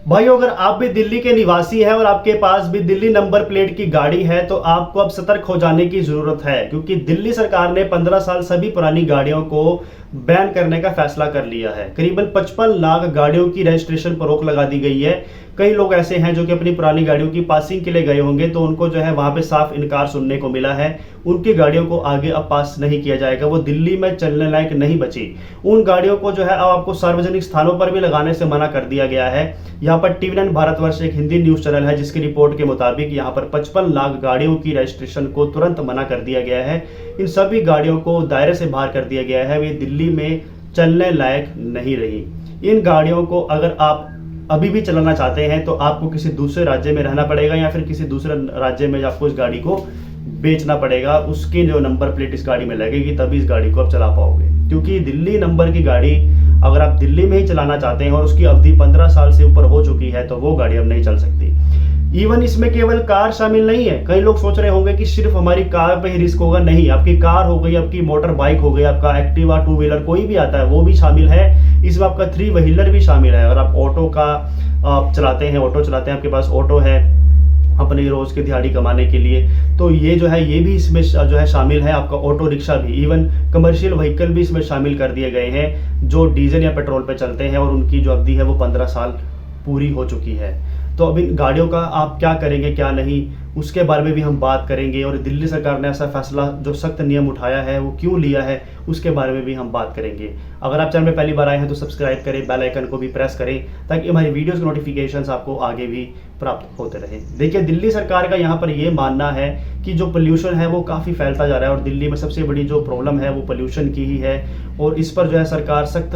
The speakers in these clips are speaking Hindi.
भाइयों, अगर आप भी दिल्ली के निवासी हैं और आपके पास भी दिल्ली नंबर प्लेट की गाड़ी है तो आपको अब सतर्क हो जाने की जरूरत है, क्योंकि दिल्ली सरकार ने 15 साल सभी पुरानी गाड़ियों को बैन करने का फैसला कर लिया है। करीबन 55 लाख गाड़ियों की रजिस्ट्रेशन पर रोक लगा दी गई है। कई लोग ऐसे हैं जो कि अपनी पुरानी गाड़ियों की पासिंग के लिए गए होंगे, तो उनको जो है वहां पे साफ इनकार सुनने को मिला है। उनकी गाड़ियों को आगे अब पास नहीं किया जाएगा, वो दिल्ली में चलने लायक नहीं बची। उन गाड़ियों को जो है अब आपको सार्वजनिक स्थानों पर भी लगाने से मना कर दिया गया है। यहाँ पर टीवी9 भारतवर्ष एक हिंदी न्यूज चैनल है, जिसकी रिपोर्ट के मुताबिक यहाँ पर 55 लाख गाड़ियों की रजिस्ट्रेशन को तुरंत मना कर दिया गया है। इन सभी गाड़ियों को दायरे से बाहर कर दिया गया है, वे दिल्ली में चलने लायक नहीं रही। इन गाड़ियों को अगर आप अभी भी चलाना चाहते हैं तो आपको किसी दूसरे राज्य में रहना पड़ेगा, या फिर किसी दूसरे राज्य में आपको इस गाड़ी को बेचना पड़ेगा। उसकी जो नंबर प्लेट इस गाड़ी में लगेगी, तभी इस गाड़ी को आप चला पाओगे। क्योंकि दिल्ली नंबर की गाड़ी अगर आप दिल्ली में ही चलाना चाहते हैं और उसकी अवधि 15 साल से ऊपर हो चुकी है, तो वो गाड़ी अब नहीं चल सकती। इवन इसमें केवल कार शामिल नहीं है। कई लोग सोच रहे होंगे कि सिर्फ हमारी कार पे ही रिस्क होगा। नहीं, आपकी कार हो गई, आपकी मोटर बाइक हो गई, आपका एक्टिवा, टू व्हीलर कोई भी आता है वो भी शामिल है। इसमें आपका थ्री व्हीलर भी शामिल है। अगर आप ऑटो का आप चलाते हैं, आपके पास ऑटो है अपनी रोज की दिहाड़ी कमाने के लिए, तो ये जो है ये भी इसमें जो है शामिल है। आपका ऑटो रिक्शा भी, इवन कमर्शियल व्हीकल भी इसमें शामिल कर दिए गए हैं, जो डीजल या पेट्रोल पे चलते हैं और उनकी जो अवधि है वो 15 साल पूरी हो चुकी है। तो अब इन गाड़ियों का आप क्या करेंगे क्या नहीं, उसके बारे में भी हम बात करेंगे। और दिल्ली सरकार ने ऐसा फैसला, जो सख्त नियम उठाया है, वो क्यों लिया है, उसके बारे में भी हम बात करेंगे। अगर आप चैनल में पहली बार आए हैं तो सब्सक्राइब करें, बेल आइकन को भी प्रेस करें, ताकि हमारी वीडियोस के नोटिफिकेशंस आपको आगे भी प्राप्त होते रहे। देखिए, दिल्ली सरकार का यहाँ पर ये मानना है कि जो पोल्यूशन है वो काफ़ी फैलता जा रहा है, और दिल्ली में सबसे बड़ी जो प्रॉब्लम है वो पोल्यूशन की ही है। और इस पर जो है सरकार सख्त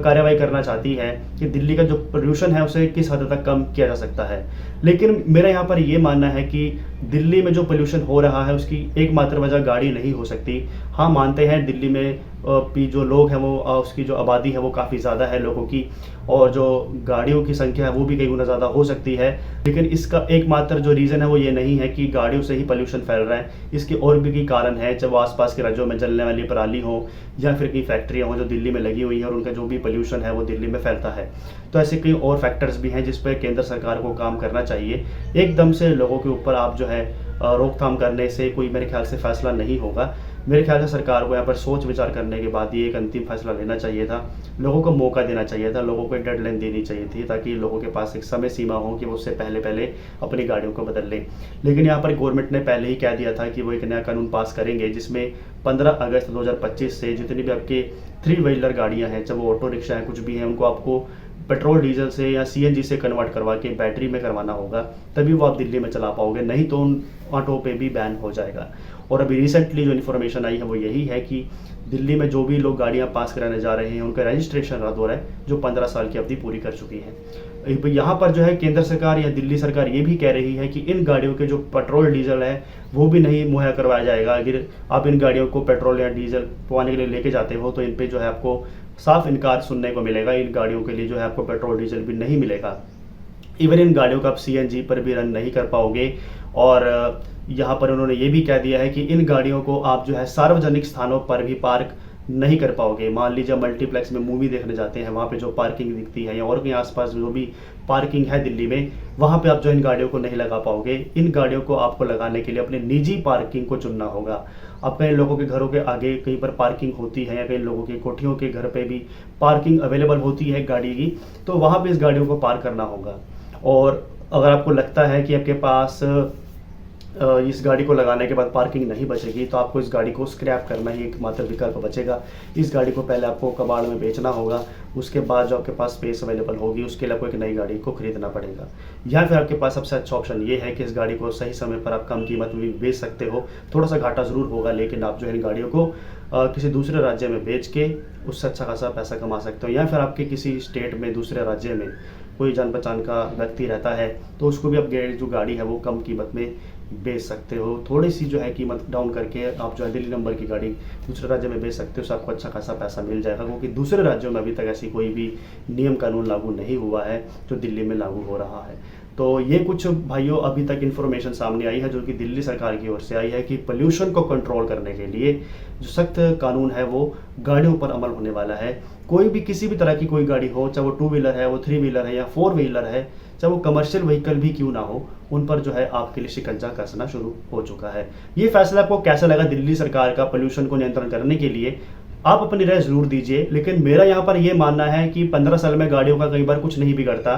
कार्रवाई करना चाहती है कि दिल्ली का जो पोल्यूशन है उसे किस हद तक कम किया जा सकता है। लेकिन मेरा यहाँ पर ये मानना है कि दिल्ली में जो पोल्यूशन हो रहा है उसकी एकमात्र वजह गाड़ी नहीं हो सकती। हाँ, मानते हैं दिल्ली में भी जो लोग हैं वो उसकी जो आबादी है वो काफ़ी ज़्यादा है लोगों की, और जो गाड़ियों की संख्या है वो भी कई गुना ज़्यादा हो सकती है। लेकिन इसका एकमात्र जो रीज़न है वो ये नहीं है कि गाड़ियों से ही पोल्यूशन फैल रहा है। इसके और भी कारण है, चाहे वो आसपास के राज्यों में जलने वाली पराली हो, या फिर कई फैक्ट्रियाँ हों जो दिल्ली में लगी हुई हैं और उनका जो भी पोल्यूशन है वो दिल्ली में फैलता है। तो ऐसे कई और फैक्टर्स भी हैं जिस पर केंद्र सरकार को काम करना चाहिए। एकदम से लोगों के ऊपर आप जो है रोकथाम करने से कोई मेरे ख्याल से फैसला नहीं होगा। मेरे ख्याल से सरकार को यहाँ पर सोच विचार करने के बाद ये एक अंतिम फैसला लेना चाहिए था। लोगों को मौका देना चाहिए था, लोगों को एक डेडलाइन देनी चाहिए थी, ताकि लोगों के पास एक समय सीमा हो कि वो उससे पहले पहले अपनी गाड़ियों को बदल लें। लेकिन यहाँ पर गवर्नमेंट ने पहले ही कह दिया था कि वो एक नया कानून पास करेंगे, जिसमें 15 अगस्त 2025 से जितनी भी आपके थ्री व्हीलर गाड़ियाँ हैं, चाहे वो ऑटो रिक्शा हैं, कुछ भी हैं, उनको आपको पेट्रोल डीजल से या सीएनजी से कन्वर्ट करवा के बैटरी में करवाना होगा, तभी वो आप दिल्ली में चला पाओगे। नहीं तो उन ऑटो पे भी बैन हो जाएगा। और अभी रिसेंटली जो इन्फॉर्मेशन आई है वो यही है कि दिल्ली में जो भी लोग गाड़ियां पास कराने जा रहे हैं उनका रजिस्ट्रेशन रद्द हो रहा है, जो 15 साल की अवधि पूरी कर चुकी है। यहाँ पर जो है केंद्र सरकार या दिल्ली सरकार ये भी कह रही है कि इन गाड़ियों के जो पेट्रोल डीजल है वो भी नहीं मुहैया करवाया जाएगा। अगर आप इन गाड़ियों को पेट्रोल या डीजल पवाने के लिए लेके जाते हो तो इन पे जो है आपको साफ इनकार सुनने को मिलेगा। इन गाड़ियों के लिए जो है आपको पेट्रोल डीजल भी नहीं मिलेगा। इवन इन गाड़ियों को आप सीएनजी पर भी रन नहीं कर पाओगे। और यहाँ पर उन्होंने ये भी कह दिया है कि इन गाड़ियों को आप जो है सार्वजनिक स्थानों पर भी पार्क नहीं कर पाओगे। मान लीजिए मल्टीप्लेक्स में मूवी देखने जाते हैं, वहाँ पे जो पार्किंग दिखती है, या और कहीं आसपास जो भी पार्किंग है दिल्ली में, वहाँ पे आप जो इन गाड़ियों को नहीं लगा पाओगे। इन गाड़ियों को आपको लगाने के लिए अपने निजी पार्किंग को चुनना होगा। अब कई लोगों के घरों के आगे कहीं पर पार्किंग होती है, या कई लोगों की कोठियों के घर पे भी पार्किंग अवेलेबल होती है गाड़ी की, तो वहाँ पे इस गाड़ियों को पार्क करना होगा। और अगर आपको लगता है कि आपके पास इस गाड़ी को लगाने के बाद पार्किंग नहीं बचेगी, तो आपको इस गाड़ी को स्क्रैप करना ही एकमात्र विकल्प बचेगा। इस गाड़ी को पहले आपको कबाड़ में बेचना होगा, उसके बाद जो आपके पास स्पेस अवेलेबल होगी उसके लिए आपको एक नई गाड़ी को खरीदना पड़ेगा। या फिर आपके पास सबसे अच्छा ऑप्शन ये है कि इस गाड़ी को सही समय पर आप कम कीमत में भी बेच सकते हो। थोड़ा सा घाटा ज़रूर होगा, लेकिन आप जो है इन गाड़ियों को किसी दूसरे राज्य में बेच के उससे अच्छा खासा पैसा कमा सकते हो। या फिर आपके किसी स्टेट में, दूसरे राज्य में कोई जान पहचान का व्यक्ति रहता है, तो उसको भी आप जो गाड़ी है वो कम कीमत में बेच सकते हो। थोड़ी सी जो है कीमत डाउन करके आप जो है दिल्ली नंबर की गाड़ी दूसरे राज्य में बेच सकते हो, उससे आपको अच्छा खासा पैसा मिल जाएगा। क्योंकि दूसरे राज्यों में अभी तक ऐसी कोई भी नियम कानून लागू नहीं हुआ है जो दिल्ली में लागू हो रहा है। तो ये कुछ भाइयों अभी तक इन्फॉर्मेशन सामने आई है जो कि दिल्ली सरकार की ओर से आई है कि पोल्यूशन को कंट्रोल करने के लिए जो सख्त कानून है वो गाड़ियों पर अमल होने वाला है। कोई भी किसी भी तरह की कोई गाड़ी हो, चाहे वो 2 व्हीलर है, वो 3 व्हीलर है या 4 व्हीलर है, चाहे वो कमर्शियल व्हीकल भी क्यों ना हो, उन पर जो है आपके लिए शिकंजा कसना शुरू हो चुका है। ये फैसला आपको कैसा लगा दिल्ली सरकार का पोल्यूशन को नियंत्रण करने के लिए? आप अपनी राय ज़रूर दीजिए। लेकिन मेरा यहाँ पर ये मानना है कि 15 साल में गाड़ियों का कई बार कुछ नहीं बिगड़ता।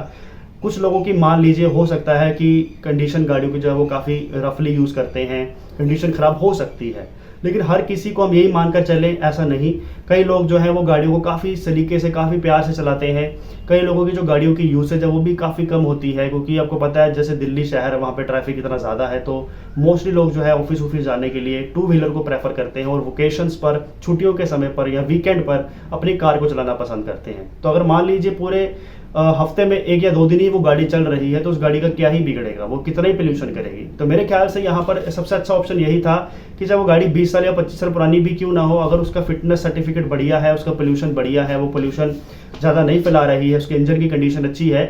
कुछ लोगों की मान लीजिए हो सकता है कि कंडीशन गाड़ियों की जो है वो काफ़ी रफली यूज़ करते हैं, कंडीशन ख़राब हो सकती है, लेकिन हर किसी को हम यही मानकर चलें ऐसा नहीं। कई लोग जो है वो गाड़ियों को काफ़ी सलीके से, काफ़ी प्यार से चलाते हैं। कई लोगों की जो गाड़ियों की यूसेज है वो भी काफ़ी कम होती है, क्योंकि आपको पता है जैसे दिल्ली शहर है, वहाँ पे ट्रैफिक इतना ज़्यादा है, तो मोस्टली लोग जो है ऑफिस जाने के लिए 2 व्हीलर को प्रेफर करते हैं और वोकेशंस पर, छुट्टियों के समय पर या वीकेंड पर अपनी कार को चलाना पसंद करते हैं। तो अगर मान लीजिए पूरे हफ्ते में 1 या 2 दिन ही वो गाड़ी चल रही है तो उस गाड़ी का क्या ही बिगड़ेगा, वो कितना ही पोल्यूशन करेगी। तो मेरे ख्याल से यहाँ पर सबसे अच्छा ऑप्शन यही था कि जब वो गाड़ी 20 साल या 25 साल पुरानी भी क्यों ना हो, अगर उसका फिटनेस सर्टिफिकेट बढ़िया है, उसका पोल्यूशन बढ़िया है, वो पोल्यूशन ज़्यादा नहीं फैला रही है, उसके इंजन की कंडीशन अच्छी है,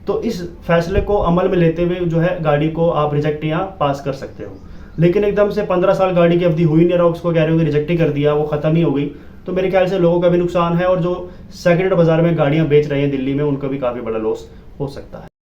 तो इस फैसले को अमल में लेते हुए जो है गाड़ी को आप रिजेक्ट या पास कर सकते हो। लेकिन एकदम से 15 साल गाड़ी की अवधि हुई नहीं रहा, उसको कह रहे हो कि रिजेक्ट ही कर दिया, वो ख़त्म ही हो गई, तो मेरे ख्याल से लोगों का भी नुकसान है और जो सेकंड हैंड बाजार में गाड़ियां बेच रहे हैं दिल्ली में, उनका भी काफ़ी बड़ा लॉस हो सकता है।